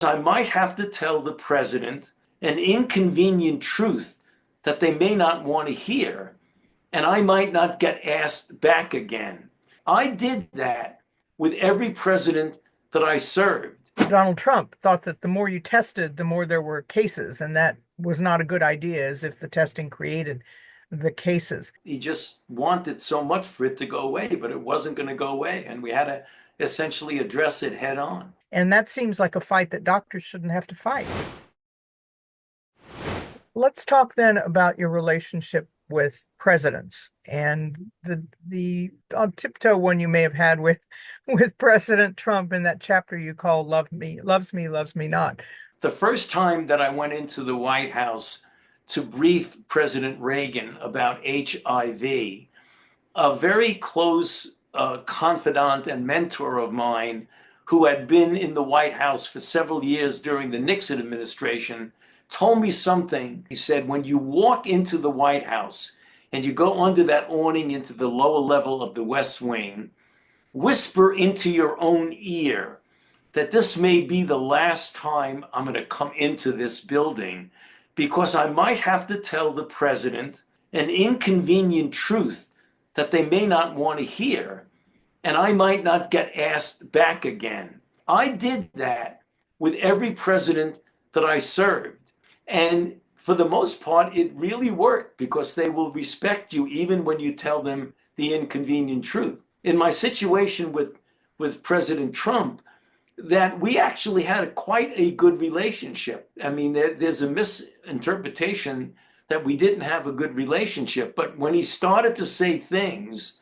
I might have to tell the president an inconvenient truth that they may not want to hear, and I might not get asked back again. I did that with every president that I served. Donald Trump thought that the more you tested, the more there were cases, and that was not a good idea, as if the testing created the cases. He just wanted so much for it to go away, but it wasn't going to go away, and we had to essentially address it head on. And that seems like a fight that doctors shouldn't have to fight. Let's talk then about your relationship with presidents and the on tiptoe one you may have had with President Trump in that chapter you call Loves Me, Loves Me Not. The first time that I went into the White House to brief President Reagan about HIV, a very close confidant and mentor of mine who had been in the White House for several years during the Nixon administration told me something. He said, when you walk into the White House and you go under that awning into the lower level of the West Wing, whisper into your own ear that this may be the last time I'm going to come into this building, because I might have to tell the president an inconvenient truth that they may not want to hear, and I might not get asked back again. I did that with every president that I served. And for the most part, it really worked, because they will respect you even when you tell them the inconvenient truth. In my situation with President Trump, that we actually had quite a good relationship. I mean, there's a misinterpretation that we didn't have a good relationship, but when he started to say things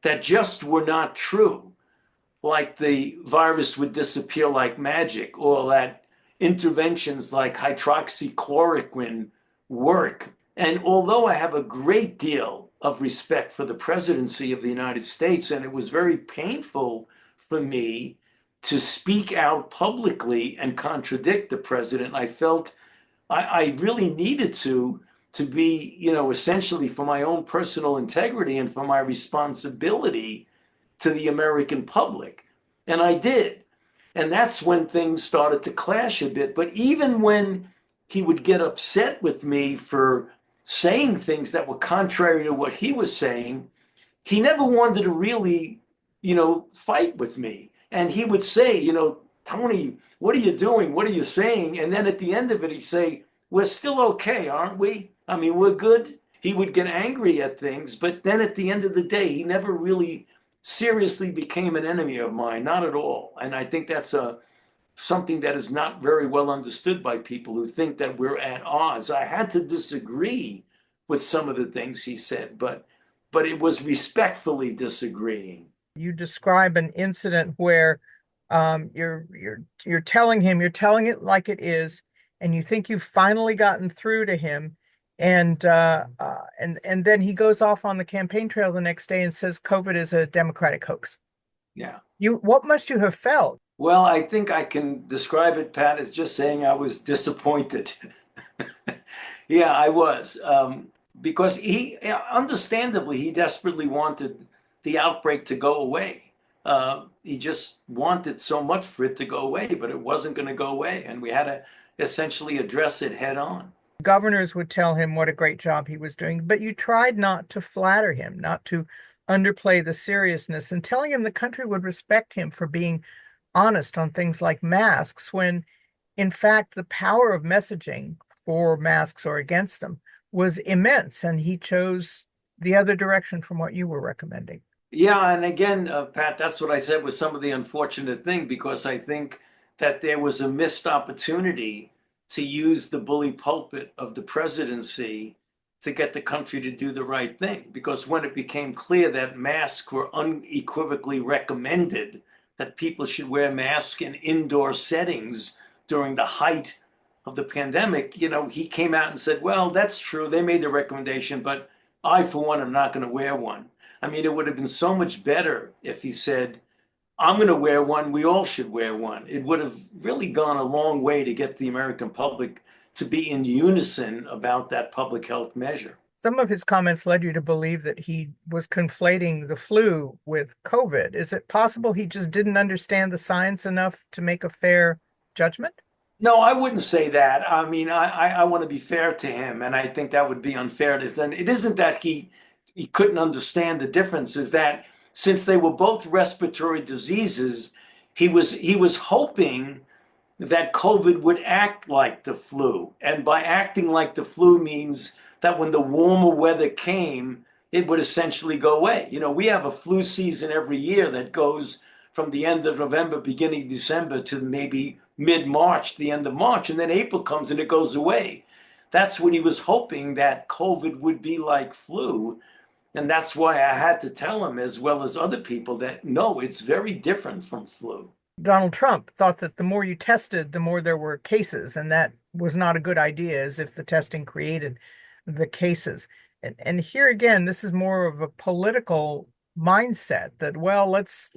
that just were not true, like the virus would disappear like magic, or that interventions like hydroxychloroquine work. And although I have a great deal of respect for the presidency of the United States, and it was very painful for me to speak out publicly and contradict the president, I felt I really needed to be, essentially for my own personal integrity and for my responsibility to the American public. And I did. And that's when things started to clash a bit. But even when he would get upset with me for saying things that were contrary to what he was saying, he never wanted to really, fight with me. And he would say, Tony, what are you doing? What are you saying? And then at the end of it, he'd say, we're still okay, aren't we? I mean, we're good. He would get angry at things, but then at the end of the day, he never really seriously became an enemy of mine, not at all. And I think that's something that is not very well understood by people who think that we're at odds. I had to disagree with some of the things he said, but it was respectfully disagreeing. You describe an incident where you're telling it like it is, and you think you've finally gotten through to him, and then he goes off on the campaign trail the next day and says COVID is a Democratic hoax. Yeah. What must you have felt? Well, I think I can describe it, Pat, as just saying I was disappointed. Yeah, I was. Because understandably, he desperately wanted the outbreak to go away. He just wanted so much for it to go away, but it wasn't going to go away. And we had to essentially address it head on. Governors would tell him what a great job he was doing, but you tried not to flatter him, not to underplay the seriousness, and telling him the country would respect him for being honest on things like masks, when in fact the power of messaging for masks or against them was immense, and he chose the other direction from what you were recommending. Yeah, and again, Pat, that's what I said was some of the unfortunate thing, because I think that there was a missed opportunity to use the bully pulpit of the presidency to get the country to do the right thing. Because when it became clear that masks were unequivocally recommended, that people should wear masks in indoor settings during the height of the pandemic, he came out and said, well, that's true. They made the recommendation, but I, for one, am not going to wear one. I mean, it would have been so much better if he said, I'm going to wear one. We all should wear one. It would have really gone a long way to get the American public to be in unison about that public health measure. Some of his comments led you to believe that he was conflating the flu with COVID. Is it possible he just didn't understand the science enough to make a fair judgment? No, I wouldn't say that. I mean, I want to be fair to him, and I think that would be unfair to then. It isn't that he couldn't understand the difference, is that since they were both respiratory diseases, he was hoping that COVID would act like the flu. And by acting like the flu means that when the warmer weather came, it would essentially go away. We have a flu season every year that goes from the end of November, beginning of December to maybe mid-March, the end of March, and then April comes and it goes away. That's when he was hoping that COVID would be like flu. And that's why I had to tell him, as well as other people, that no, it's very different from flu. Donald Trump thought that the more you tested, the more there were cases, and that was not a good idea, as if the testing created the cases. And here again, this is more of a political mindset that, well, let's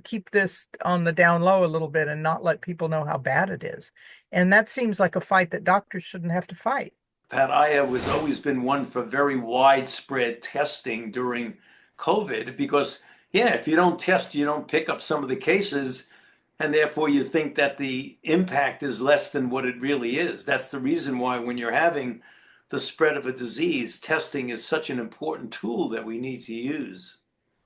keep this on the down low a little bit and not let people know how bad it is. And that seems like a fight that doctors shouldn't have to fight. Pat, I has always been one for very widespread testing during COVID because, yeah, if you don't test, you don't pick up some of the cases, and therefore you think that the impact is less than what it really is. That's the reason why, when you're having the spread of a disease, testing is such an important tool that we need to use.